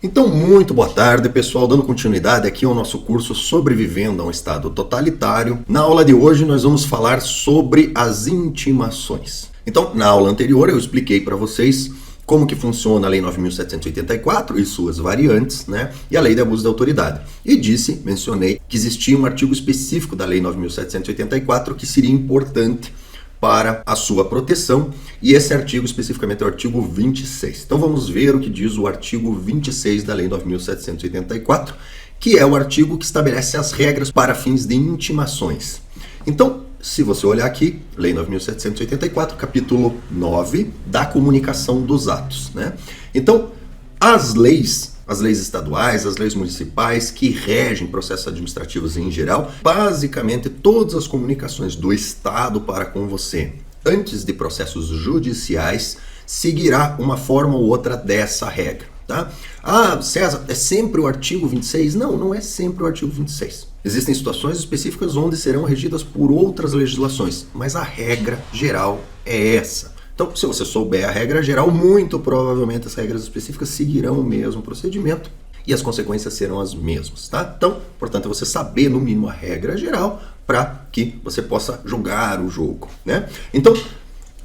Então, muito boa tarde, pessoal, dando continuidade aqui ao nosso curso Sobrevivendo a um Estado Totalitário. Na aula de hoje nós vamos falar sobre as intimações. Então, na aula anterior eu expliquei para vocês como que funciona a Lei 9.784 e suas variantes, né? E a Lei de Abuso de Autoridade. E mencionei que existia um artigo específico da Lei 9.784 que seria importante para a sua proteção, e esse artigo especificamente é o artigo 26. Então vamos ver o que diz o artigo 26 da Lei 9.784, que é o artigo que estabelece as regras para fins de intimações. Então, se você olhar aqui, Lei 9.784, capítulo 9, da comunicação dos atos, né? Então, as leis estaduais, as leis municipais que regem processos administrativos em geral, basicamente todas as comunicações do Estado para com você, antes de processos judiciais, seguirá uma forma ou outra dessa regra, tá? Ah, César, é sempre o artigo 26? Não, não é sempre o artigo 26. Existem situações específicas onde serão regidas por outras legislações, mas a regra geral é essa. Então, se você souber a regra geral, muito provavelmente as regras específicas seguirão o mesmo procedimento e as consequências serão as mesmas, tá? Então, portanto, é você saber, no mínimo, a regra geral para que você possa jogar o jogo, né? Então,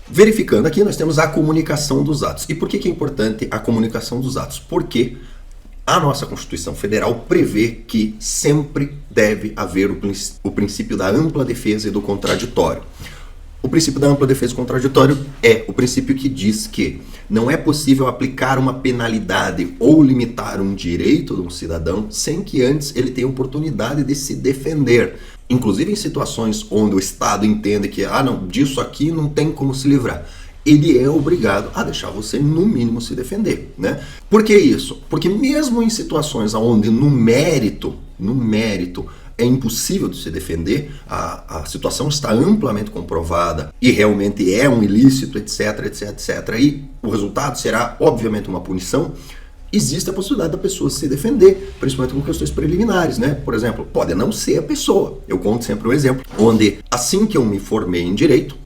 verificando aqui, nós temos a comunicação dos atos. E por que é importante a comunicação dos atos? Porque a nossa Constituição Federal prevê que sempre deve haver o princípio da ampla defesa e do contraditório. O princípio da ampla defesa e contraditório é o princípio que diz que não é possível aplicar uma penalidade ou limitar um direito de um cidadão sem que antes ele tenha oportunidade de se defender. Inclusive em situações onde o Estado entende que, não, disso aqui não tem como se livrar. Ele é obrigado a deixar você, no mínimo, se defender, né? Por que isso? Porque mesmo em situações onde no mérito, é impossível de se defender, a situação está amplamente comprovada e realmente é um ilícito, etc, e o resultado será, obviamente, uma punição, existe a possibilidade da pessoa se defender, principalmente com questões preliminares, né? Por exemplo, pode não ser a pessoa. Eu conto sempre um exemplo, onde assim que eu me formei em Direito,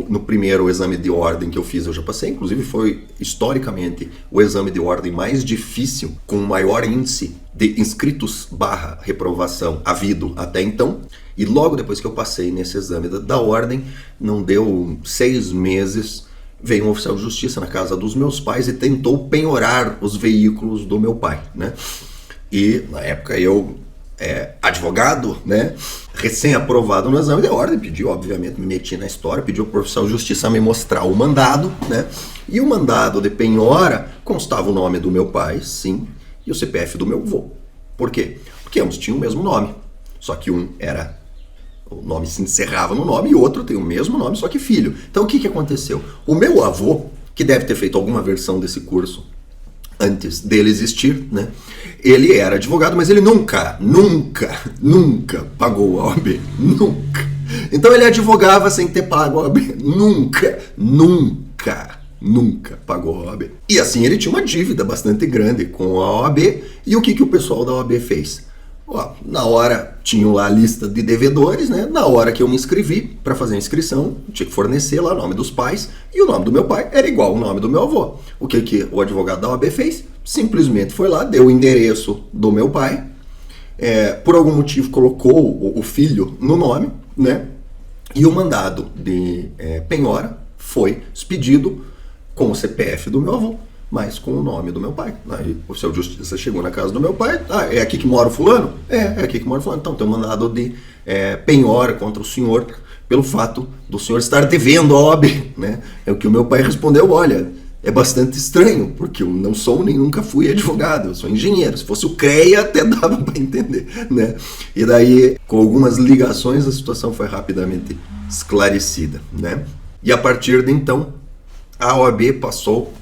no primeiro exame de ordem que eu fiz, eu já passei, inclusive foi historicamente o exame de ordem mais difícil, com o maior índice de inscritos / reprovação havido até então, e logo depois que eu passei nesse exame da ordem, não deu 6 meses, veio um oficial de justiça na casa dos meus pais e tentou penhorar os veículos do meu pai, né? E na época eu, advogado, né, recém-aprovado no exame de ordem, pedi, obviamente, me meti na história, pedi ao oficial de justiça a me mostrar o mandado, né? E o mandado de penhora constava o nome do meu pai, sim, e o CPF do meu avô. Por quê? Porque ambos tinham o mesmo nome, só que o nome se encerrava no nome e o outro tem o mesmo nome, só que filho. Então o que aconteceu? O meu avô, que deve ter feito alguma versão desse curso antes dele existir, né? Ele era advogado, mas ele nunca pagou a OAB. Nunca. Então ele advogava sem ter pago a OAB. Nunca pagou a OAB. E assim ele tinha uma dívida bastante grande com a OAB. E o que o pessoal da OAB fez? Na hora, tinham lá a lista de devedores, né? Na hora que eu me inscrevi para fazer a inscrição, eu tinha que fornecer lá o nome dos pais, e o nome do meu pai era igual ao nome do meu avô. O que o advogado da OAB fez? Simplesmente foi lá, deu o endereço do meu pai, por algum motivo colocou o filho no nome, né? E o mandado de penhora foi expedido com o CPF do meu avô, mas com o nome do meu pai. Aí o oficial de justiça chegou na casa do meu pai. É aqui que mora o fulano? É aqui que mora o fulano. Então tem um mandado de penhora contra o senhor pelo fato do senhor estar devendo a OAB, né? É o que o meu pai respondeu: olha, é bastante estranho, porque eu não sou nem nunca fui advogado, eu sou engenheiro. Se fosse o CREA até dava para entender, né? E daí, com algumas ligações, a situação foi rapidamente esclarecida, né? E a partir de então, a OAB passou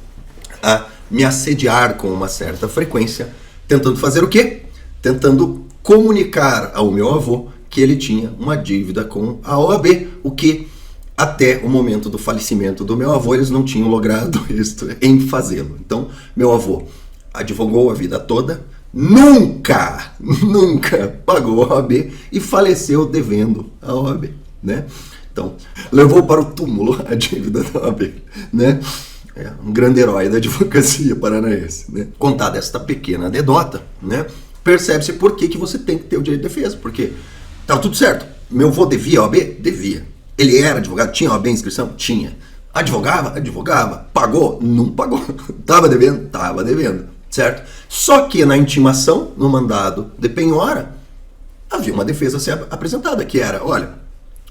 a me assediar com uma certa frequência, tentando fazer o quê? Tentando comunicar ao meu avô que ele tinha uma dívida com a OAB, o que até o momento do falecimento do meu avô eles não tinham logrado isso em fazê-lo. Então, meu avô advogou a vida toda, nunca pagou a OAB e faleceu devendo a OAB, né? Então, levou para o túmulo a dívida da OAB, né? um grande herói da advocacia paranaense, né? Contada esta pequena anedota, né, percebe-se por que você tem que ter o direito de defesa, porque estava tudo certo. Meu avô devia OAB? Devia. Ele era advogado? Tinha OAB inscrição? Tinha. Advogava? Advogava. Pagou? Não pagou. Estava devendo? Estava devendo. Certo? Só que na intimação, no mandado de penhora, havia uma defesa a ser apresentada, que era, olha,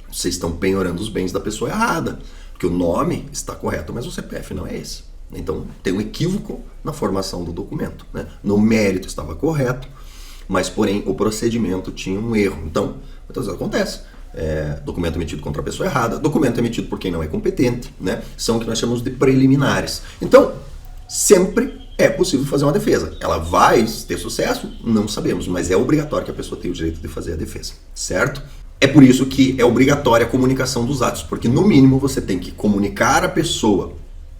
vocês estão penhorando os bens da pessoa errada, porque o nome está correto, mas o CPF não é esse. Então tem um equívoco na formação do documento, né? No mérito estava correto, mas porém o procedimento tinha um erro. Então, muitas vezes acontece. Documento emitido contra a pessoa errada, documento emitido por quem não é competente, né? São o que nós chamamos de preliminares. Então, sempre é possível fazer uma defesa. Ela vai ter sucesso? Não sabemos, mas é obrigatório que a pessoa tenha o direito de fazer a defesa, certo? É por isso que é obrigatória a comunicação dos atos, porque no mínimo você tem que comunicar a pessoa,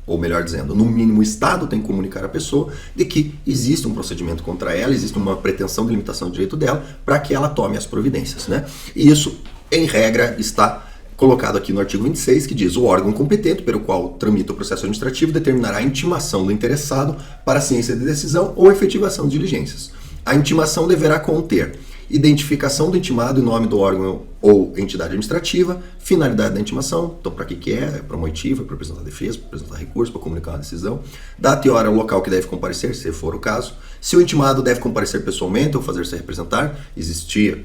ou melhor dizendo, no mínimo o Estado tem que comunicar a pessoa de que existe um procedimento contra ela, existe uma pretensão de limitação do direito dela, para que ela tome as providências, né? E isso, em regra, está colocado aqui no artigo 26, que diz: o órgão competente pelo qual tramita o processo administrativo determinará a intimação do interessado para a ciência de decisão ou efetivação de diligências. A intimação deverá conter identificação do intimado e nome do órgão ou entidade administrativa, finalidade da intimação, então para que é? Para motivo, para apresentar defesa, para apresentar recurso, para comunicar uma decisão, data e hora, o local que deve comparecer, se for o caso, se o intimado deve comparecer pessoalmente ou fazer-se representar, existia.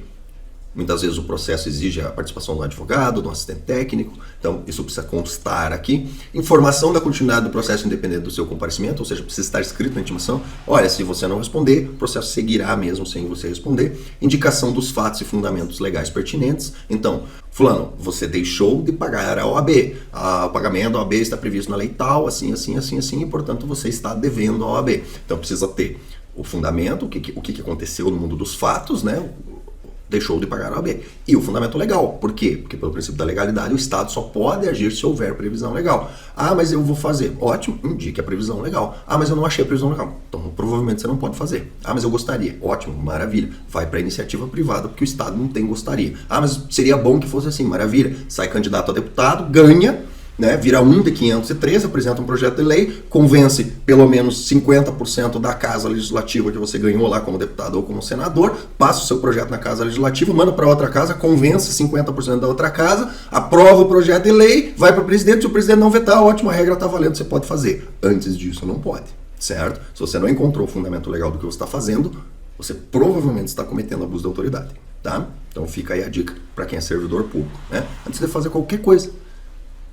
Muitas vezes o processo exige a participação do advogado, do assistente técnico, então isso precisa constar aqui. Informação da continuidade do processo independente do seu comparecimento, ou seja, precisa estar escrito na intimação. Olha, se você não responder, o processo seguirá mesmo sem você responder. Indicação dos fatos e fundamentos legais pertinentes. Então, fulano, você deixou de pagar a OAB. O pagamento da OAB está previsto na lei tal, assim, e portanto você está devendo a OAB. Então precisa ter o fundamento, o que aconteceu no mundo dos fatos, né? Deixou de pagar a OAB. E o fundamento legal. Por quê? Porque pelo princípio da legalidade, o Estado só pode agir se houver previsão legal. Ah, mas eu vou fazer. Ótimo, indique a previsão legal. Ah, mas eu não achei a previsão legal. Então, provavelmente você não pode fazer. Ah, mas eu gostaria. Ótimo, maravilha. Vai para a iniciativa privada, porque o Estado não tem gostaria. Ah, mas seria bom que fosse assim. Maravilha. Sai candidato a deputado, ganha, né, vira um de 513, apresenta um projeto de lei, convence pelo menos 50% da casa legislativa que você ganhou lá como deputado ou como senador, passa o seu projeto na casa legislativa, manda para outra casa, convence 50% da outra casa, aprova o projeto de lei, vai para o presidente, se o presidente não vetar, ótimo, a regra está valendo, você pode fazer. Antes disso, não pode, certo? Se você não encontrou o fundamento legal do que você está fazendo, você provavelmente está cometendo abuso de autoridade, tá? Então fica aí a dica para quem é servidor público, né? Antes de fazer qualquer coisa,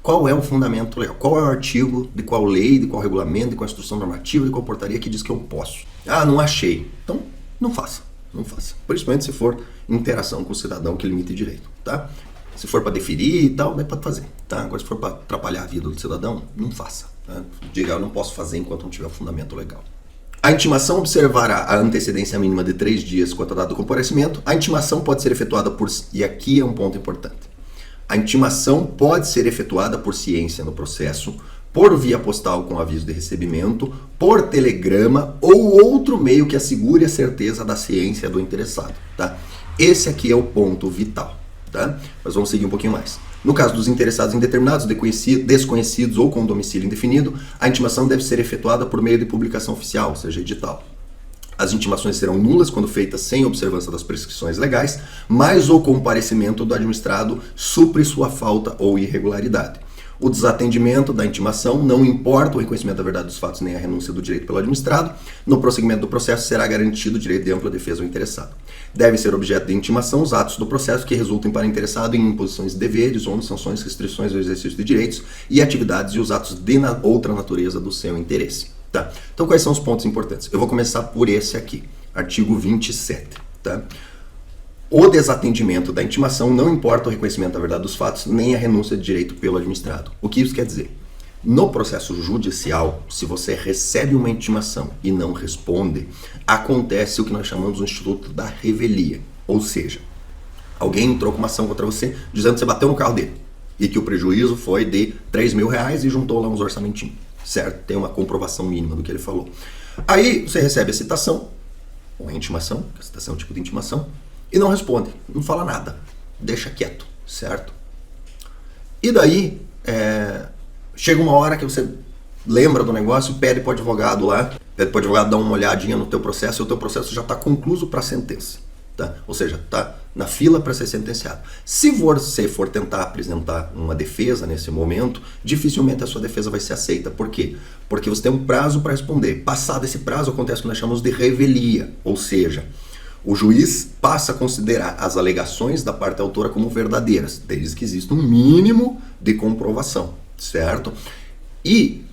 qual é o fundamento legal? Qual é o artigo, de qual lei, de qual regulamento, de qual instrução normativa, de qual portaria que diz que eu posso? Ah, não achei. Então, não faça. Não faça. Principalmente se for interação com o cidadão que limite direito, tá? Se for para deferir e tal, daí pode fazer, tá? Agora, se for para atrapalhar a vida do cidadão, não faça. Tá? Diga, eu não posso fazer enquanto não tiver o fundamento legal. A intimação observará a antecedência mínima de 3 dias quanto à data do comparecimento. A intimação pode ser efetuada por... E aqui é um ponto importante. A intimação pode ser efetuada por ciência no processo, por via postal com aviso de recebimento, por telegrama ou outro meio que assegure a certeza da ciência do interessado, tá? Esse aqui é o ponto vital, tá? Mas vamos seguir um pouquinho mais. No caso dos interessados indeterminados, desconhecidos ou com domicílio indefinido, a intimação deve ser efetuada por meio de publicação oficial, ou seja, edital. As intimações serão nulas quando feitas sem observância das prescrições legais, mas o comparecimento do administrado supre sua falta ou irregularidade. O desatendimento da intimação não importa o reconhecimento da verdade dos fatos nem a renúncia do direito pelo administrado. No prosseguimento do processo será garantido o direito de ampla defesa ao interessado. Deve ser objeto de intimação os atos do processo que resultem para o interessado em imposições de deveres, ônus, sanções, restrições ao exercício de direitos e atividades e os atos de outra natureza do seu interesse. Tá. Então, quais são os pontos importantes? Eu vou começar por esse aqui, artigo 27. Tá? O desatendimento da intimação não importa o reconhecimento da verdade dos fatos, nem a renúncia de direito pelo administrado. O que isso quer dizer? No processo judicial, se você recebe uma intimação e não responde, acontece o que nós chamamos do Instituto da Revelia. Ou seja, alguém entrou com uma ação contra você dizendo que você bateu no carro dele e que o prejuízo foi de R$3.000 e juntou lá uns orçamentinhos. Certo? Tem uma comprovação mínima do que ele falou. Aí você recebe a citação, ou a intimação, a citação é um tipo de intimação, e não responde, não fala nada, deixa quieto, certo? E daí, chega uma hora que você lembra do negócio, pede para o advogado lá, pede para o advogado dar uma olhadinha no teu processo e o teu processo já está concluso para sentença. Tá? Ou seja, está na fila para ser sentenciado. Se você for tentar apresentar uma defesa nesse momento, dificilmente a sua defesa vai ser aceita. Por quê? Porque você tem um prazo para responder. Passado esse prazo, acontece o que nós chamamos de revelia, ou seja, o juiz passa a considerar as alegações da parte autora como verdadeiras, desde que exista um mínimo de comprovação, certo? E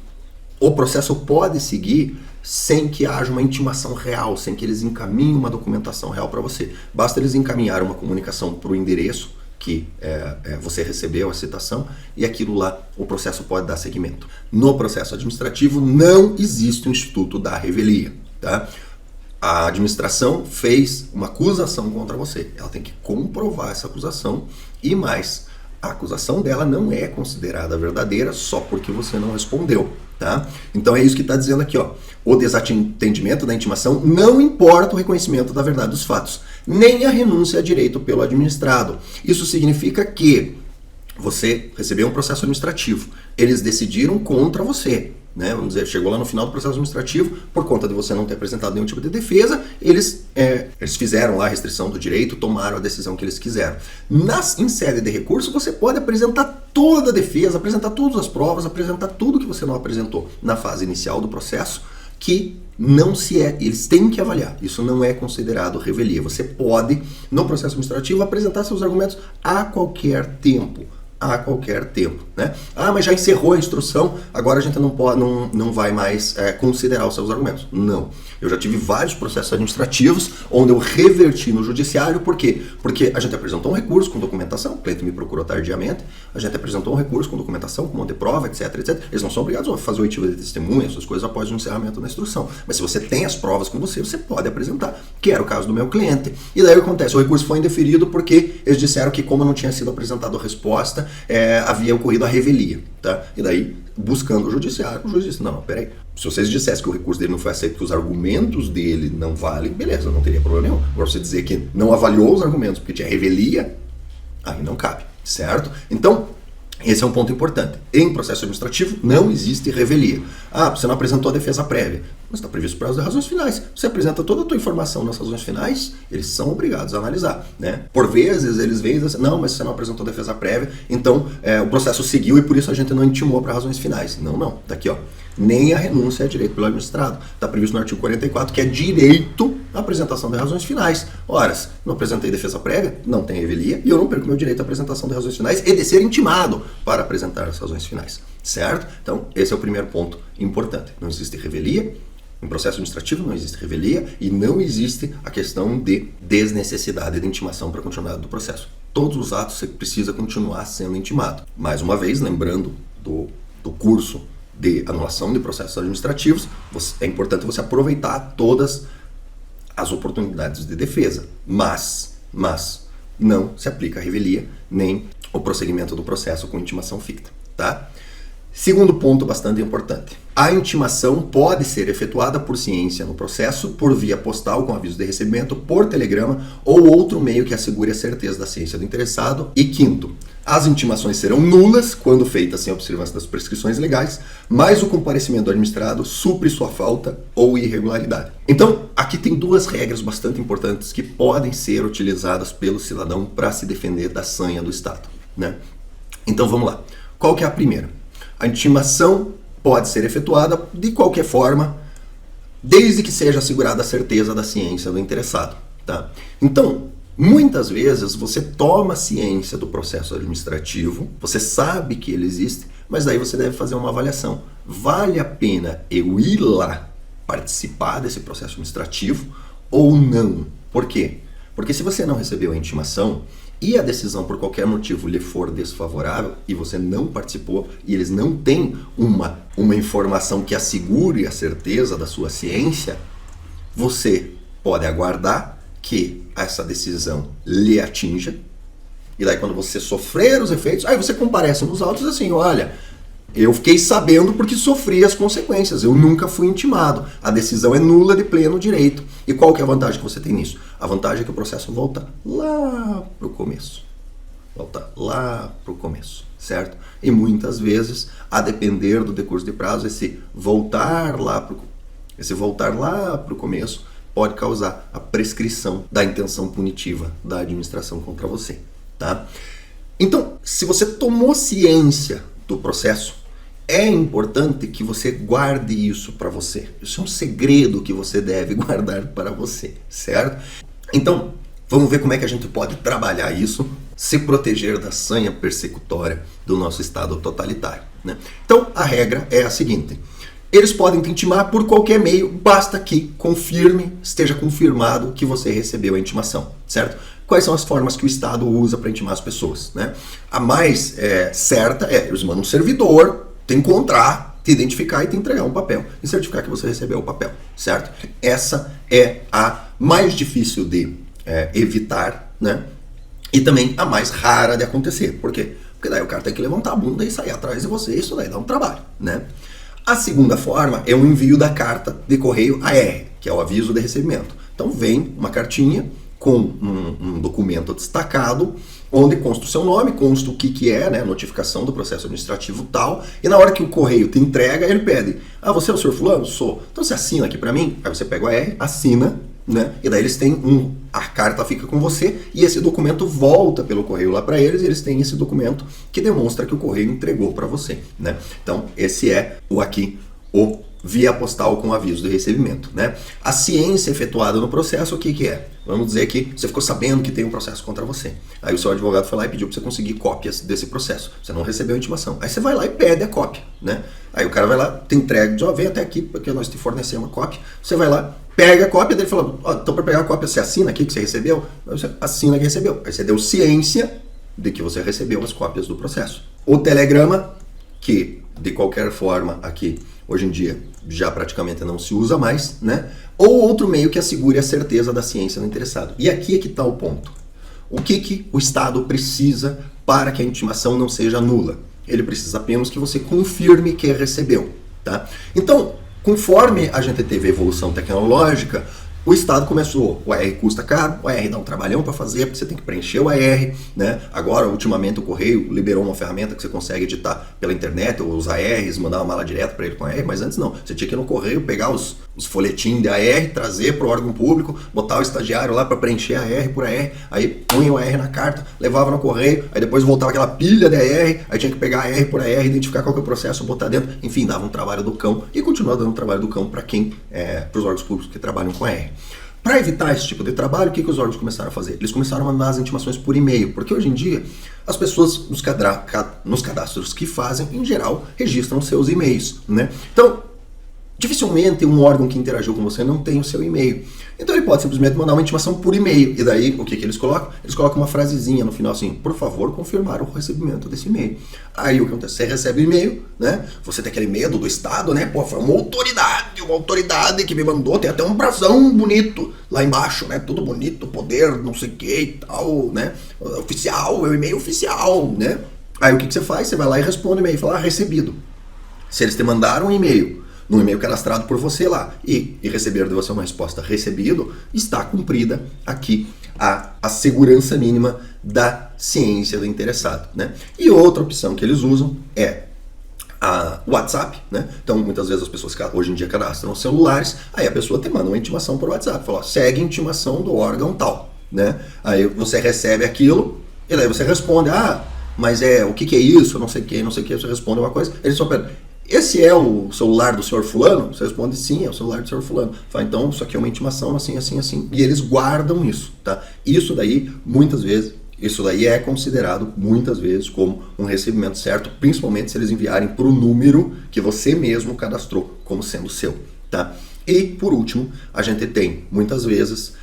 o processo pode seguir sem que haja uma intimação real, sem que eles encaminhem uma documentação real para você. Basta eles encaminhar uma comunicação para o endereço que você recebeu a citação e aquilo lá o processo pode dar seguimento. No processo administrativo não existe o instituto da revelia, tá? A administração fez uma acusação contra você, ela tem que comprovar essa acusação e mais, a acusação dela não é considerada verdadeira só porque você não respondeu, tá? Então é isso que está dizendo aqui, ó. O desatendimento da intimação não importa o reconhecimento da verdade dos fatos, nem a renúncia a direito pelo administrado. Isso significa que você recebeu um processo administrativo, eles decidiram contra você, né? Vamos dizer, chegou lá no final do processo administrativo, por conta de você não ter apresentado nenhum tipo de defesa, eles fizeram lá a restrição do direito, tomaram a decisão que eles quiseram. Em sede de recurso, você pode apresentar toda a defesa, apresentar todas as provas, apresentar tudo que você não apresentou na fase inicial do processo, que eles têm que avaliar. Isso não é considerado revelia. Você pode, no processo administrativo, apresentar seus argumentos a qualquer tempo. A qualquer tempo, né? Ah, mas já encerrou a instrução, agora a gente não vai mais considerar os seus argumentos. Não. Eu já tive vários processos administrativos onde eu reverti no judiciário. Por quê? Porque a gente apresentou um recurso com documentação, o cliente me procurou tardiamente, a gente apresentou um recurso com documentação, com um monte de prova, etc, etc. Eles não são obrigados a fazer oitiva de testemunha, essas coisas após o encerramento da instrução. Mas se você tem as provas com você, você pode apresentar, que era o caso do meu cliente. E daí o que acontece? O recurso foi indeferido porque eles disseram que, como não tinha sido apresentada a resposta, havia ocorrido a revelia, tá? E daí, buscando o judiciário, o juiz disse, não, peraí, se vocês dissessem que o recurso dele não foi aceito, que os argumentos dele não valem, beleza, não teria problema nenhum. Agora você dizer que não avaliou os argumentos porque tinha revelia, aí não cabe, certo? Então, esse é um ponto importante. Em processo administrativo, não existe revelia. Ah, você não apresentou a defesa prévia. Mas está previsto para as razões finais. Você apresenta toda a tua informação nas razões finais, eles são obrigados a analisar, né? Por vezes, eles veem assim, não, mas você não apresentou a defesa prévia, então o processo seguiu e por isso a gente não intimou para razões finais. Não. Tá aqui, ó. Nem a renúncia é direito pelo administrado. Está previsto no artigo 44, que é direito à apresentação de razões finais. Ora, não apresentei defesa prévia, não tem revelia, e eu não perco meu direito à apresentação de razões finais e de ser intimado para apresentar as razões finais, certo? Então, esse é o primeiro ponto importante. Não existe revelia, em processo administrativo não existe revelia e não existe a questão de desnecessidade de intimação para a continuidade do processo. Todos os atos você precisa continuar sendo intimado. Mais uma vez, lembrando do curso de anulação de processos administrativos, é importante você aproveitar todas as oportunidades de defesa, mas não se aplica a revelia nem o prosseguimento do processo com intimação ficta, tá? Segundo ponto bastante importante. A intimação pode ser efetuada por ciência no processo, por via postal com aviso de recebimento, por telegrama ou outro meio que assegure a certeza da ciência do interessado. E quinto, as intimações serão nulas quando feitas sem observância das prescrições legais, mas o comparecimento do administrado supre sua falta ou irregularidade. Então, aqui tem duas regras bastante importantes que podem ser utilizadas pelo cidadão para se defender da sanha do Estado, né? Então, vamos lá. Qual que é a primeira? A intimação pode ser efetuada de qualquer forma, desde que seja assegurada a certeza da ciência do interessado, tá? Então, muitas vezes você toma ciência do processo administrativo, você sabe que ele existe, mas daí você deve fazer uma avaliação. Vale a pena eu ir lá participar desse processo administrativo ou não? Por quê? Porque se você não recebeu a intimação e a decisão por qualquer motivo lhe for desfavorável e você não participou e eles não têm uma informação que assegure a certeza da sua ciência, você pode aguardar que essa decisão lhe atinja e daí quando você sofrer os efeitos, aí você comparece nos autos assim, olha, eu fiquei sabendo porque sofri as consequências, eu nunca fui intimado, a decisão é nula de pleno direito. E qual que é a vantagem que você tem nisso? A vantagem é que o processo volta lá para o começo. volta lá para o começo, certo? E muitas vezes, a depender do decurso de prazo, esse voltar lá para o começo pode causar a prescrição da intenção punitiva da administração contra você, tá? Então, se você tomou ciência do processo, é importante que você guarde isso para você. Isso é um segredo que você deve guardar para você, certo? Então, vamos ver como é que a gente pode trabalhar isso, se proteger da sanha persecutória do nosso Estado totalitário, né? Então, a regra é a seguinte: eles podem te intimar por qualquer meio, basta que esteja confirmado que você recebeu a intimação, certo? Quais são as formas que o Estado usa para intimar as pessoas, né? A mais certa é, eles mandam um servidor te encontrar, te identificar e te entregar um papel e certificar que você recebeu o papel, certo? Essa é a mais difícil de evitar, né? E também a mais rara de acontecer. Por quê? Porque daí o cara tem que levantar a bunda e sair atrás de você, isso daí dá um trabalho, né? A segunda forma é o envio da carta de correio AR, que é o aviso de recebimento. Então vem uma cartinha com um documento destacado, onde consta o seu nome, consta o que é, né, notificação do processo administrativo tal, e na hora que o correio te entrega, ele pede: ah, você é o senhor fulano? Sou. Então você assina aqui pra mim? Aí você pega o AR, assina, né, e daí eles têm a carta fica com você, e esse documento volta pelo correio lá para eles, e eles têm esse documento que demonstra que o correio entregou para você, né? Então esse é o via postal com aviso de recebimento, né? A ciência efetuada no processo, o que é? Vamos dizer que você ficou sabendo que tem um processo contra você. Aí o seu advogado foi lá e pediu para você conseguir cópias desse processo. Você não recebeu a intimação. Aí você vai lá e pede a cópia, né? Aí o cara vai lá, te entrega, diz: ó, vem até aqui porque nós te fornecemos uma cópia. Você vai lá, pega a cópia dele e fala: ó, então para pegar a cópia você assina aqui que você recebeu? Aí você assina que recebeu. Aí você deu ciência de que você recebeu as cópias do processo. O telegrama, que de qualquer forma aqui hoje em dia já praticamente não se usa mais, né? Ou outro meio que assegure a certeza da ciência do interessado. E aqui é que está o ponto. O que o Estado precisa para que a intimação não seja nula? Ele precisa apenas que você confirme que recebeu, tá? Então, conforme a gente teve a evolução tecnológica, o Estado começou: o AR custa caro, o AR dá um trabalhão para fazer, porque você tem que preencher o AR, né? Agora, ultimamente, o Correio liberou uma ferramenta que você consegue editar pela internet, ou os ARs, mandar uma mala direto para ele com AR, mas antes não. Você tinha que ir no Correio, pegar os folhetins de AR, trazer para o órgão público, botar o estagiário lá para preencher AR por AR, aí punha o AR na carta, levava no Correio, aí depois voltava aquela pilha de AR, aí tinha que pegar AR por AR, identificar qual que é o processo, botar dentro, enfim, dava um trabalho do cão e continua dando um trabalho do cão para os órgãos públicos que trabalham com AR. Para evitar esse tipo de trabalho, o que os órgãos começaram a fazer? Eles começaram a mandar as intimações por e-mail, porque hoje em dia as pessoas nos cadastros que fazem, em geral, registram seus e-mails, né? Então, dificilmente um órgão que interagiu com você não tem o seu e-mail. Então ele pode simplesmente mandar uma intimação por e-mail. E daí, o que eles colocam? Eles colocam uma frasezinha no final assim: por favor, confirmar o recebimento desse e-mail. Aí o que acontece? Você recebe o e-mail, né? Você tem aquele medo do Estado, né? Pô, foi uma autoridade que me mandou, tem até um brasão bonito lá embaixo, né? Tudo bonito, poder, não sei o que e tal, né? Oficial, é o e-mail oficial, né? Aí o que você faz? Você vai lá e responde o e-mail e fala: recebido. Se eles te mandaram um e-mail, num e-mail cadastrado por você lá, e receber de você uma resposta recebido, está cumprida aqui a segurança mínima da ciência do interessado, né? E outra opção que eles usam é o WhatsApp, né? Então muitas vezes as pessoas hoje em dia cadastram os celulares, aí a pessoa te manda uma intimação por WhatsApp, fala: ó, segue a intimação do órgão tal, né? Aí você recebe aquilo, e daí você responde: ah, mas o que é isso? Não sei o que, você responde uma coisa, eles só pedem: esse é o celular do senhor fulano? Você responde: sim, é o celular do senhor fulano. Fala: então, isso aqui é uma intimação assim, assim, assim. E eles guardam isso, tá? Isso daí é considerado muitas vezes como um recebimento certo, principalmente se eles enviarem para o número que você mesmo cadastrou como sendo seu, tá? E, por último, a gente tem, muitas vezes,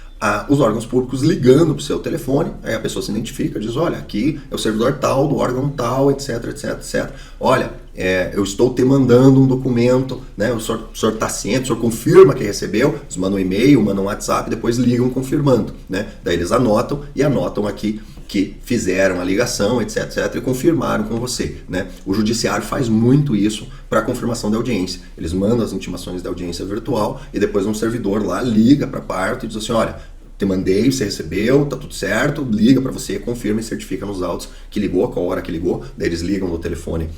os órgãos públicos ligando para o seu telefone, aí a pessoa se identifica, diz: olha, aqui é o servidor tal, do órgão tal, etc, etc, etc. Olha, eu estou te mandando um documento, né? O senhor está ciente, o senhor confirma que recebeu, eles mandam um e-mail, mandam um WhatsApp, depois ligam confirmando, né? Daí eles anotam aqui que fizeram a ligação, etc, etc, e confirmaram com você, né? O judiciário faz muito isso para confirmação da audiência. Eles mandam as intimações da audiência virtual e depois um servidor lá liga para a parte e diz assim: olha, te mandei, você recebeu, tá tudo certo, liga para você, confirma e certifica nos autos que ligou, qual hora que ligou, daí eles ligam no telefone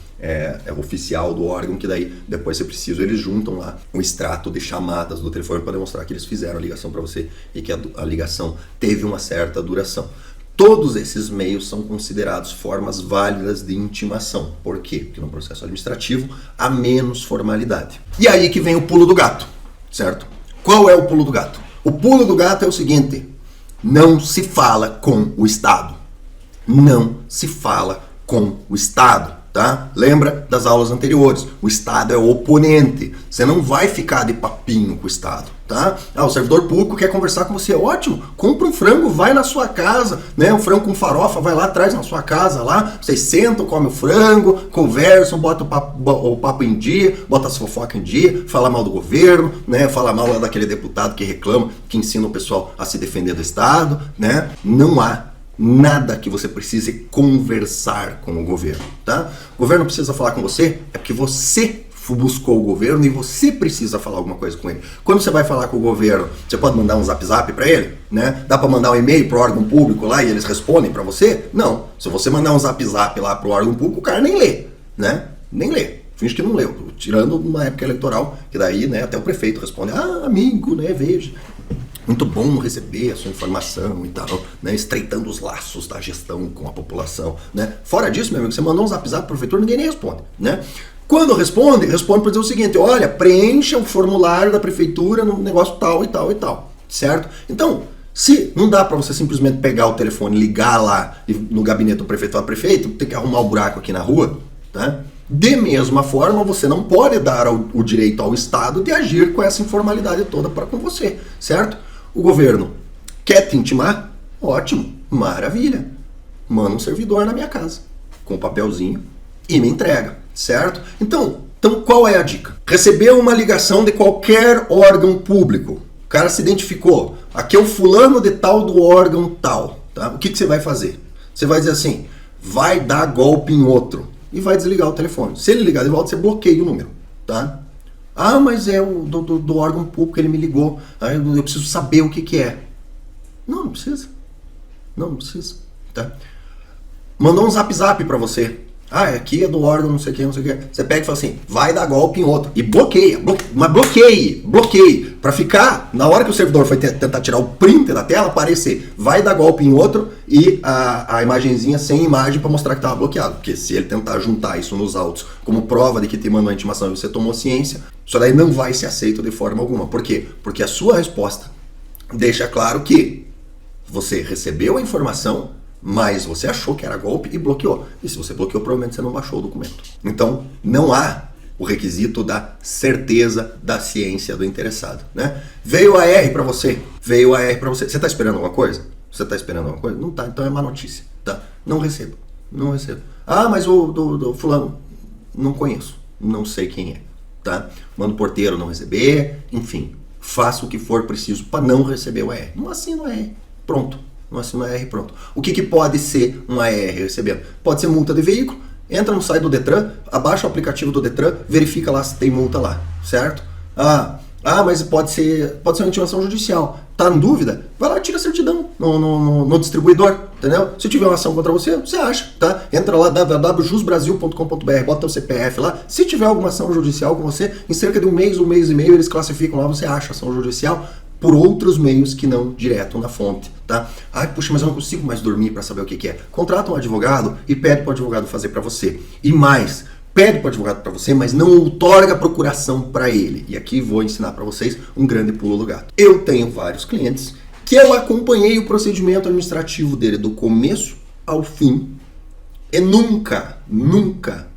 oficial do órgão, que daí depois, se preciso, eles juntam lá um extrato de chamadas do telefone para demonstrar que eles fizeram a ligação para você e que a ligação teve uma certa duração. Todos esses meios são considerados formas válidas de intimação. Por quê? Porque no processo administrativo há menos formalidade. E aí que vem o pulo do gato, certo? Qual é o pulo do gato? O pulo do gato é o seguinte: não se fala com o Estado. Não se fala com o Estado. Tá? Lembra das aulas anteriores? O Estado é o oponente. Você não vai ficar de papinho com o Estado. Tá? O servidor público quer conversar com você. Ótimo, compra um frango, vai na sua casa, né? Um frango com farofa, vai lá atrás na sua casa, lá, vocês sentam, comem o frango, conversam, bota o papo em dia, bota as fofocas em dia, fala mal do governo, né? Fala mal lá daquele deputado que reclama, que ensina o pessoal a se defender do Estado, né? Não há nada que você precise conversar com o governo, tá? O governo precisa falar com você, é porque você buscou o governo e você precisa falar alguma coisa com ele. Quando você vai falar com o governo, você pode mandar um zap para ele, né? Dá para mandar um e-mail pro órgão público lá e eles respondem para você? Não. Se você mandar um zap lá pro órgão público, o cara nem lê, né? Nem lê. Finge que não leu. Tirando uma época eleitoral, que daí, né, até o prefeito responde: amigo, né, veja. Muito bom receber a sua informação e tal, né? Estreitando os laços da gestão com a população, né? Fora disso, meu amigo, você mandou um zap pro prefeitura, ninguém nem responde, né? Quando responde para dizer o seguinte: olha, preencha o formulário da prefeitura no negócio tal e tal e tal, certo? Então, se não dá para você simplesmente pegar o telefone, ligar lá no gabinete do prefeito, prefeito, tem que arrumar o buraco aqui na rua, tá? De mesma forma, você não pode dar o direito ao Estado de agir com essa informalidade toda para com você, certo? O governo quer te intimar? Ótimo, maravilha. Manda um servidor na minha casa, com um papelzinho, e me entrega, certo? Então qual é a dica? Recebeu uma ligação de qualquer órgão público, o cara se identificou, aqui é o fulano de tal do órgão tal, tá? O que você vai fazer? Você vai dizer assim: vai dar golpe em outro, e vai desligar o telefone. Se ele ligar de volta, você bloqueia o número, tá? Mas é o do órgão público, ele me ligou, eu preciso saber o que é. Não precisa. Não precisa, tá? Mandou um zap para você. Aqui é do órgão, não sei o que, não sei o que. Você pega e fala assim: vai dar golpe em outro. E bloqueia, mas bloqueie. Pra ficar, na hora que o servidor foi tentar tirar o print da tela, aparecer: vai dar golpe em outro, e a imagenzinha sem imagem pra mostrar que tava bloqueado. Porque se ele tentar juntar isso nos autos como prova de que te mandou a intimação e você tomou ciência, isso daí não vai ser aceito de forma alguma. Por quê? Porque a sua resposta deixa claro que você recebeu a informação, mas você achou que era golpe e bloqueou. E se você bloqueou, provavelmente você não baixou o documento. Então, não há o requisito da certeza da ciência do interessado, né? Veio a R para você. Você está esperando alguma coisa? Não tá, então é má notícia, tá? Não recebo. Mas o do fulano, não conheço, não sei quem é, tá? Manda o porteiro não receber, enfim, faça o que for preciso para não receber o AR. Não assina o AR, pronto. Não assina o AR, pronto. O que pode ser um AR recebendo? Pode ser multa de veículo. Entra no site do Detran, abaixa o aplicativo do Detran, verifica lá se tem multa lá, certo? Mas pode ser uma intimação judicial. Tá em dúvida? Vai lá e tira a certidão no distribuidor, entendeu? Se tiver uma ação contra você, você acha, tá? Entra lá, www.jusbrasil.com.br, bota o CPF lá. Se tiver alguma ação judicial com você, em cerca de um mês e meio, eles classificam lá, você acha ação judicial por outros meios que não direto na fonte, tá? Puxa, mas eu não consigo mais dormir para saber o que é. Contrata um advogado e pede para o advogado fazer para você. E mais, pede para o advogado para você, mas não outorga a procuração para ele. E aqui vou ensinar para vocês um grande pulo do gato. Eu tenho vários clientes que eu acompanhei o procedimento administrativo dele do começo ao fim e nunca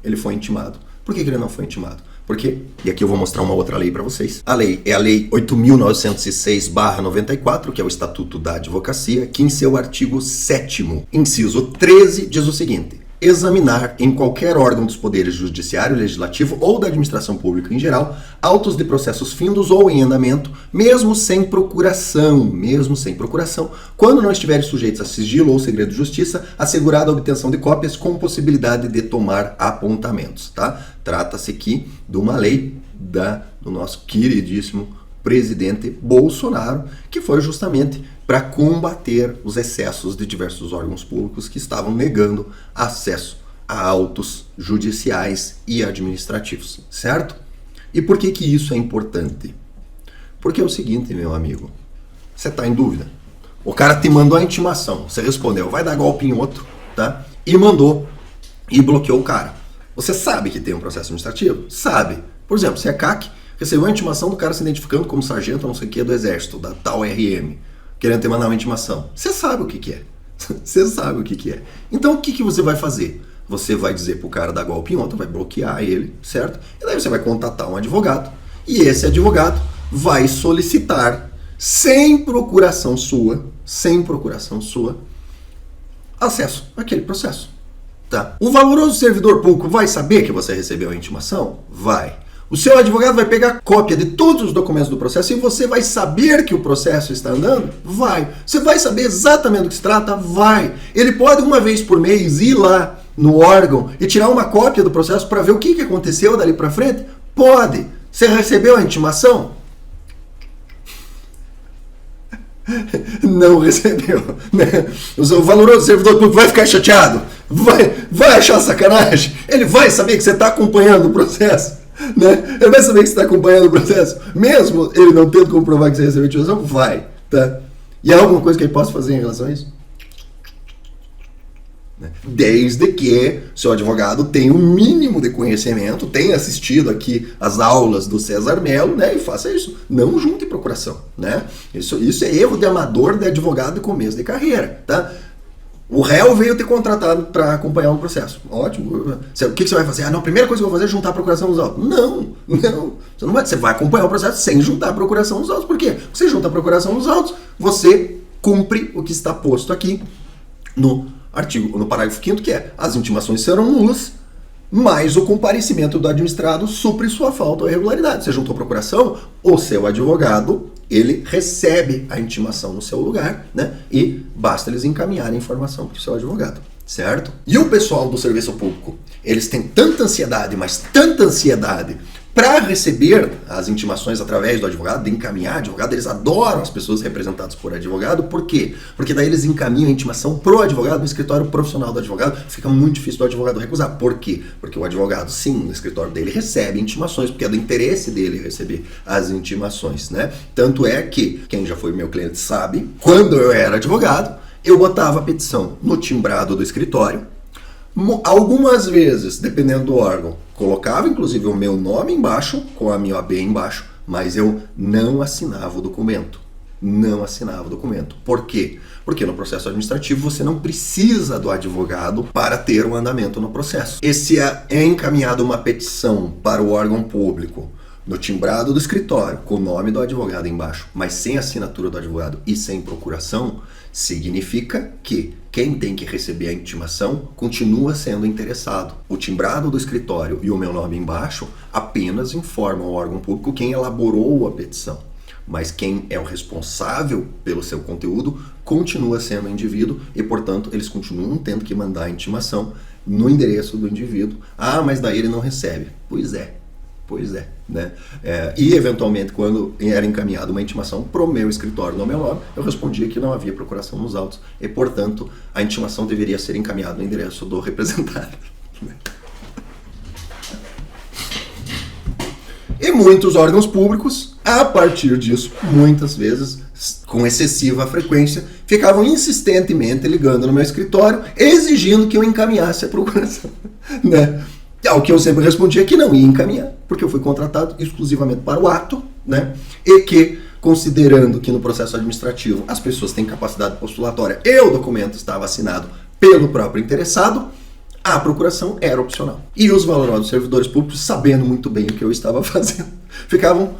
ele foi intimado. Por que ele não foi intimado? Porque, e aqui eu vou mostrar uma outra lei para vocês. A lei é a Lei 8.906/94, que é o Estatuto da Advocacia, que em seu artigo 7º, inciso 13, diz o seguinte: examinar em qualquer órgão dos poderes judiciário, legislativo ou da administração pública em geral, autos de processos findos ou em andamento, mesmo sem procuração, quando não estiverem sujeitos a sigilo ou segredo de justiça, assegurada a obtenção de cópias com possibilidade de tomar apontamentos, tá? Trata-se aqui de uma lei do nosso queridíssimo presidente Bolsonaro, que foi justamente para combater os excessos de diversos órgãos públicos que estavam negando acesso a autos judiciais e administrativos, certo? E por que que isso é importante? Porque é o seguinte, meu amigo, você está em dúvida. O cara te mandou a intimação, você respondeu, vai dar golpe em outro, tá? E mandou, e bloqueou o cara. Você sabe que tem um processo administrativo? Sabe. Por exemplo, você é CAC, recebeu uma intimação do cara se identificando como sargento não sei o que do exército, da tal RM, querendo te mandar uma intimação. Você sabe o que que é. Você sabe o que que é. Então o que que você vai fazer? Você vai dizer pro cara dar golpe em outro, vai bloquear ele, certo? E daí você vai contatar um advogado, e esse advogado vai solicitar, sem procuração sua, acesso àquele processo. Tá? O valoroso servidor público vai saber que você recebeu a intimação? Vai. O seu advogado vai pegar cópia de todos os documentos do processo e você vai saber que o processo está andando? Vai. Você vai saber exatamente do que se trata? Vai. Ele pode uma vez por mês ir lá no órgão e tirar uma cópia do processo para ver o que aconteceu dali para frente? Pode. Você recebeu a intimação? Não recebeu, né? O valoroso servidor público vai ficar chateado, vai achar sacanagem, ele vai saber que você está acompanhando o processo, né? Ele vai saber que você está acompanhando o processo, mesmo ele não tendo como provar que você recebeu a intimação, vai, tá? E há alguma coisa que ele possa fazer em relação a isso? Desde que seu advogado tenha um mínimo de conhecimento, tenha assistido aqui as aulas do César Mello, né, e faça isso. Não junte procuração, né? Isso é erro de amador de advogado de começo de carreira, tá? O réu veio te contratado para acompanhar um processo. Ótimo. O que você vai fazer? A primeira coisa que eu vou fazer é juntar a procuração dos autos. Não. Você não vai. Você vai acompanhar o processo sem juntar a procuração dos autos. Por quê? Você junta a procuração dos autos, você cumpre o que está posto aqui no parágrafo 5º, que é: as intimações serão nulas, mas o comparecimento do administrado supre sua falta ou irregularidade. Você juntou a procuração, o seu advogado, ele recebe a intimação no seu lugar, né? E basta eles encaminharem a informação para o seu advogado, certo? E o pessoal do serviço público, eles têm tanta ansiedade, mas tanta ansiedade para receber as intimações através do advogado, de encaminhar advogado. Eles adoram as pessoas representadas por advogado. Por quê? Porque daí eles encaminham a intimação pro advogado, no escritório profissional do advogado. Fica muito difícil do advogado recusar. Por quê? Porque o advogado, sim, no escritório dele recebe intimações, porque é do interesse dele receber as intimações, né? Tanto é que, quem já foi meu cliente sabe, quando eu era advogado, eu botava a petição no timbrado do escritório. Algumas vezes, dependendo do órgão, colocava inclusive o meu nome embaixo, com a minha OAB embaixo, mas eu não assinava o documento. Não assinava o documento. Por quê? Porque no processo administrativo você não precisa do advogado para ter um andamento no processo. E se é encaminhada uma petição para o órgão público no timbrado do escritório, com o nome do advogado embaixo, mas sem assinatura do advogado e sem procuração, significa que quem tem que receber a intimação continua sendo interessado. O timbrado do escritório e o meu nome embaixo apenas informam ao órgão público quem elaborou a petição. Mas quem é o responsável pelo seu conteúdo continua sendo o indivíduo e, portanto, eles continuam tendo que mandar a intimação no endereço do indivíduo. Ah, mas daí ele não recebe. Pois é, né? E eventualmente, quando era encaminhada uma intimação pro meu escritório no meu nome, eu respondia que não havia procuração nos autos e, portanto, a intimação deveria ser encaminhada no endereço do representado. E muitos órgãos públicos, a partir disso, muitas vezes, com excessiva frequência, ficavam insistentemente ligando no meu escritório, exigindo que eu encaminhasse a procuração, né? Ao que eu sempre respondia que não ia encaminhar, porque eu fui contratado exclusivamente para o ato, né? E que, considerando que no processo administrativo as pessoas têm capacidade postulatória e o documento estava assinado pelo próprio interessado, a procuração era opcional. E os valorosos servidores públicos, sabendo muito bem o que eu estava fazendo, ficavam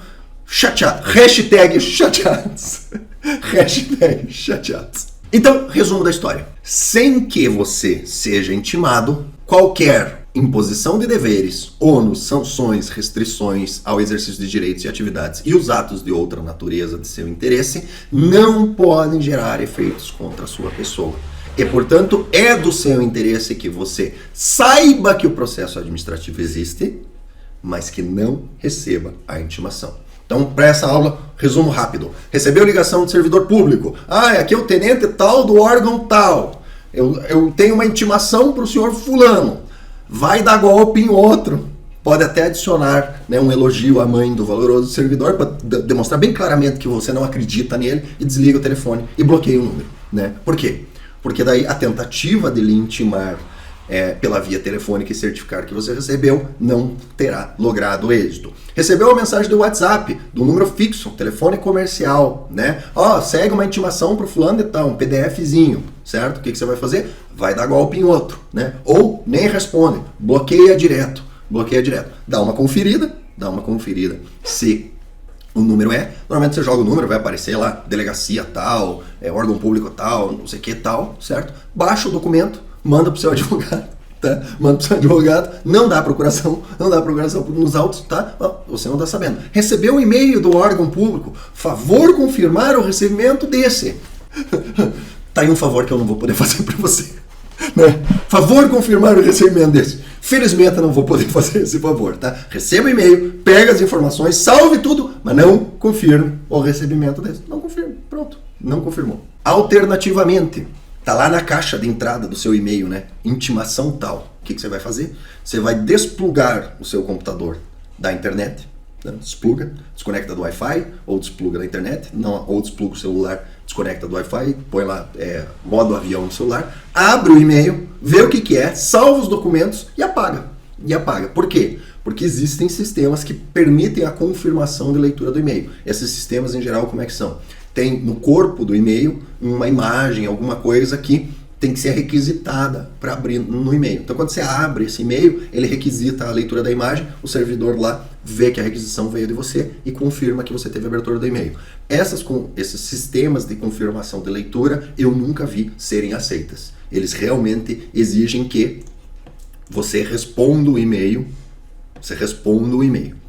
chateados. Hashtag chateados. Hashtag chateados. Então, resumo da história. Sem que você seja intimado, qualquer imposição de deveres, ônus, sanções, restrições ao exercício de direitos e atividades e os atos de outra natureza de seu interesse não podem gerar efeitos contra a sua pessoa. E, portanto, é do seu interesse que você saiba que o processo administrativo existe, mas que não receba a intimação. Então, para essa aula, resumo rápido. Recebeu ligação do servidor público. Aqui é o tenente tal do órgão tal. Eu tenho uma intimação para o senhor fulano. Vai dar golpe em outro. Pode até adicionar, né, um elogio à mãe do valoroso servidor para demonstrar bem claramente que você não acredita nele e desliga o telefone e bloqueia o número. Né? Por quê? Porque daí a tentativa de lhe intimar pela via telefônica e certificar que você recebeu não terá logrado êxito. Recebeu uma mensagem do WhatsApp, do número fixo, telefone comercial, né? Segue uma intimação para o fulano e tal, um PDFzinho, certo? O que você vai fazer? Vai dar golpe em outro, né? Ou nem responde, bloqueia direto. Dá uma conferida se o número normalmente você joga o número, vai aparecer lá, delegacia tal, órgão público tal, não sei o que tal, certo? Baixa o documento, manda pro seu advogado, tá? Não dá procuração nos autos, tá? Você não tá sabendo. Recebeu um e-mail do órgão público, favor confirmar o recebimento desse. Tá aí um favor que eu não vou poder fazer para você. Né? Favor confirmar o recebimento desse. Felizmente eu não vou poder fazer esse favor, tá? Receba o e-mail, pega as informações, salve tudo, mas não confirme o recebimento desse. Não confirme, pronto, não confirmou. Alternativamente, tá lá na caixa de entrada do seu e-mail, né? Intimação tal. O que você vai fazer? Você vai desplugar o seu computador da internet, né? Desconecta do Wi-Fi, ou despluga da internet, ou despluga o celular, desconecta do Wi-Fi, põe lá modo avião no celular, abre o e-mail, vê o que é, salva os documentos e apaga. Por quê? Porque existem sistemas que permitem a confirmação de leitura do e-mail. Esses sistemas, em geral, como é que são? Tem no corpo do e-mail uma imagem, alguma coisa que tem que ser requisitada para abrir no e-mail. Então, quando você abre esse e-mail, ele requisita a leitura da imagem, o servidor lá vê que a requisição veio de você e confirma que você teve a abertura do e-mail. Esses sistemas de confirmação de leitura eu nunca vi serem aceitas. Eles realmente exigem que você responda o e-mail,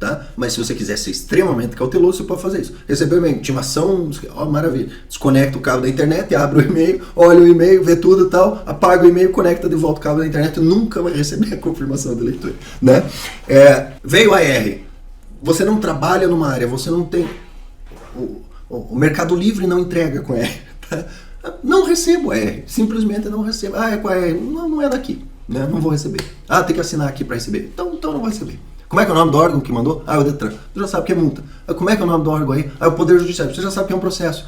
tá? Mas se você quiser ser extremamente cauteloso, você pode fazer isso. Recebeu uma intimação, maravilha. Desconecta o cabo da internet, abre o e-mail, olha o e-mail, vê tudo e tal, apaga o e-mail, conecta de volta o cabo da internet, nunca vai receber a confirmação de leitura, né? Veio a R. Você não trabalha numa área, você não tem... O Mercado Livre não entrega com R. Tá? Não recebo R, simplesmente não recebo. É com a R, não é daqui. Né? Não vou receber. Tem que assinar aqui para receber. Então não vou receber. Como é que é o nome do órgão que mandou? O Detran. Você já sabe que é multa. Como é que é o nome do órgão aí? O Poder Judiciário. Você já sabe que é um processo.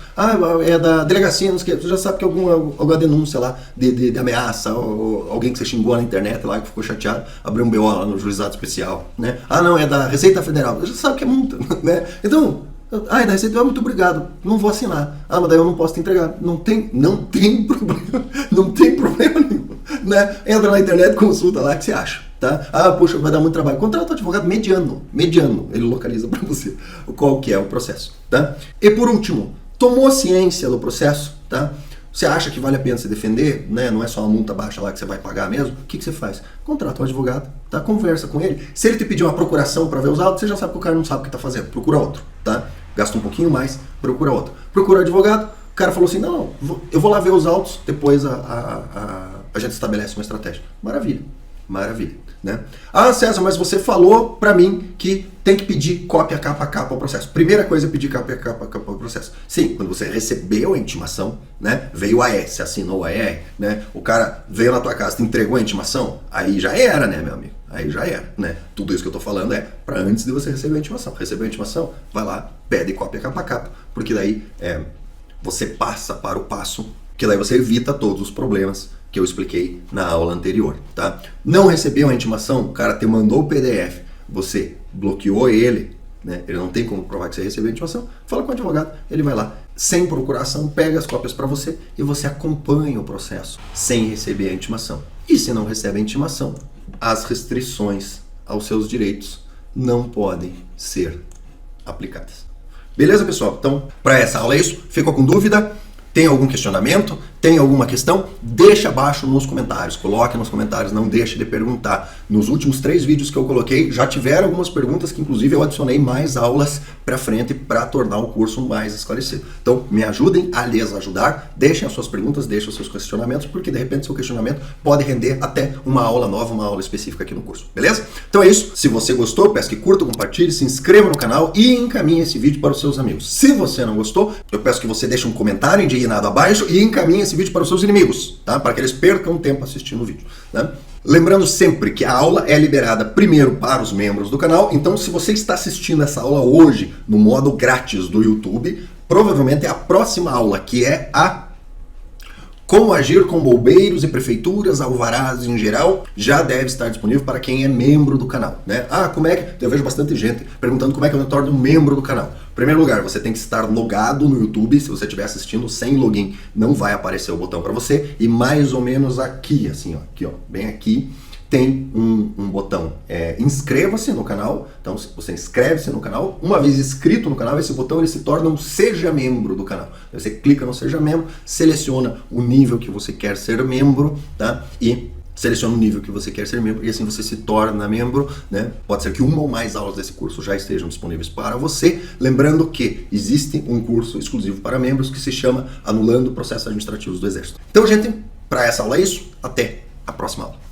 É da delegacia, não sei o que. Você já sabe que é alguma denúncia lá de ameaça, ou alguém que você xingou na internet lá, que ficou chateado, abriu um BO lá no juizado especial. Né? Não, é da Receita Federal. Você já sabe que é multa. Né? Então... da Receita, muito obrigado, não vou assinar. Mas daí eu não posso te entregar. Não tem problema, não tem problema nenhum. Né? Entra na internet, consulta lá, o que você acha. Tá? Puxa, vai dar muito trabalho. Contrata um advogado mediano, ele localiza para você qual que é o processo. Tá? E por último, tomou ciência do processo, tá? Você acha que vale a pena se defender, né? Não é só uma multa baixa lá que você vai pagar mesmo? O que você faz? Contrata um advogado, tá? Conversa com ele. Se ele te pedir uma procuração para ver os autos, você já sabe que o cara não sabe o que está fazendo. Procura outro, tá? Gasta um pouquinho mais, procura outro. Procura um advogado, o cara falou assim, não, eu vou lá ver os autos, depois a gente estabelece uma estratégia. Maravilha. Né? César, mas você falou para mim que tem que pedir cópia capa a capa ao processo. Primeira coisa é pedir cópia capa a capa ao processo. Sim, quando você recebeu a intimação, né? Veio a R, você assinou a R, né? O cara veio na tua casa, te entregou a intimação, aí já era, né, meu amigo? Aí já era, né? Tudo isso que eu tô falando é para antes de você receber a intimação. Recebeu a intimação, vai lá, pede cópia capa a capa, porque daí você passa para o passo, que daí você evita todos os problemas que eu expliquei na aula anterior, tá? Não recebeu a intimação, o cara te mandou o PDF, você bloqueou ele, né? Ele não tem como provar que você recebeu a intimação, fala com o advogado, ele vai lá, sem procuração, pega as cópias para você e você acompanha o processo sem receber a intimação. E se não recebe a intimação, as restrições aos seus direitos não podem ser aplicadas. Beleza, pessoal? Então, para essa aula é isso. Ficou com dúvida? Tem algum questionamento? Tem alguma questão? Deixa abaixo nos comentários, coloque nos comentários, não deixe de perguntar. Nos últimos 3 vídeos que eu coloquei, já tiveram algumas perguntas que inclusive eu adicionei mais aulas para frente para tornar o curso mais esclarecido. Então, me ajudem a lhes ajudar, deixem as suas perguntas, deixem os seus questionamentos, porque de repente seu questionamento pode render até uma aula nova, uma aula específica aqui no curso, beleza? Então é isso, se você gostou, peço que curta, compartilhe, se inscreva no canal e encaminhe esse vídeo para os seus amigos. Se você não gostou, eu peço que você deixe um comentário indignado abaixo e encaminhe esse vídeo para os seus inimigos, tá? Para que eles percam tempo assistindo o vídeo, né? Lembrando sempre que a aula é liberada primeiro para os membros do canal, então se você está assistindo essa aula hoje no modo grátis do YouTube, provavelmente é a próxima aula, que é a Como Agir com Bombeiros e Prefeituras, Alvarás em geral, já deve estar disponível para quem é membro do canal, né? Como é que... Eu vejo bastante gente perguntando como é que eu me torno um membro do canal. Em primeiro lugar, você tem que estar logado no YouTube. Se você estiver assistindo sem login, não vai aparecer o botão para você. E mais ou menos aqui, assim, ó, aqui, ó, bem aqui, tem um botão, inscreva-se no canal. Então você inscreve-se no canal. Uma vez inscrito no canal, esse botão ele se torna um seja membro do canal. Você clica no seja membro, seleciona o nível que você quer ser membro, tá? E seleciona o nível que você quer ser membro e assim você se torna membro, né? Pode ser que uma ou mais aulas desse curso já estejam disponíveis para você. Lembrando que existe um curso exclusivo para membros que se chama Anulando Processos Administrativos do Exército. Então, gente, para essa aula é isso. Até a próxima aula.